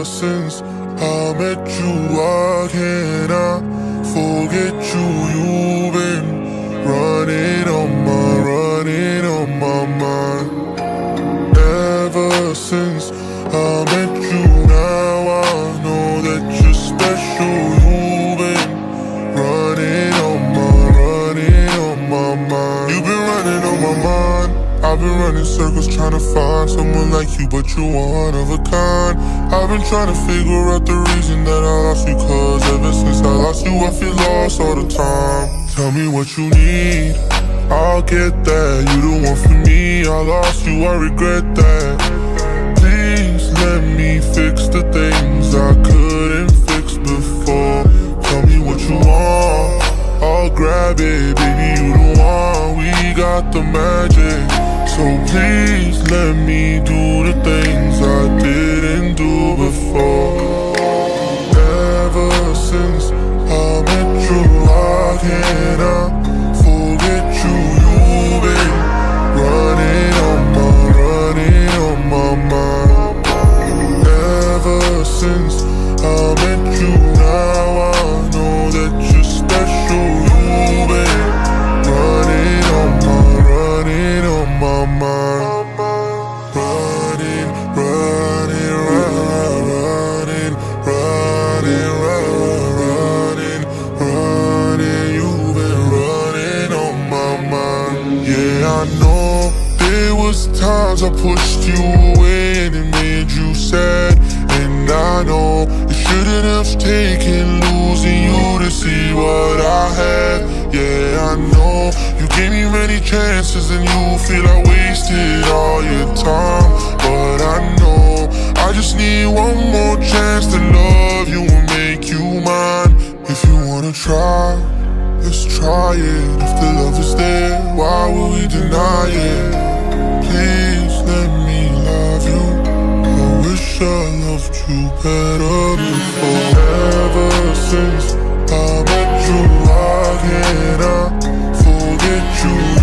Ever since I met you, I cannot forget you. You've been running on my mind. Ever since I met you, now I know that you're special. You've been running on my mind. You've been running on my mind. I've been running circles trying to find someone like you, but you're one of a kind. I've been trying to figure out the reason that I lost you, cause ever since I lost you I feel lost all the time. Tell me what you need, I'll get that. You the one for me, I lost you, I regret that. Please let me fix the things I couldn't fix before. Tell me what you want, I'll grab it. Baby, you the one, we got the magic. So please let me do the things I didn't do before. Ever since I met you, I cannot forget you. You've been running on my mind. Ever since I met you, now I know that you're special. You've been running on my mind. Running, you've been running on my mind. Yeah, I know there was times I pushed you away and it made you sad. And I know it shouldn't have taken losing you to see what I had. Yeah, I know you gave me many chances and you feel I wasted all your time. But I know I just need one more chance to love you and make you mine. If you wanna try, let's try it. If the love is there, why would we deny it? Please let me love you. I wish I loved you better before. Ever since I met you, I cannot forget you.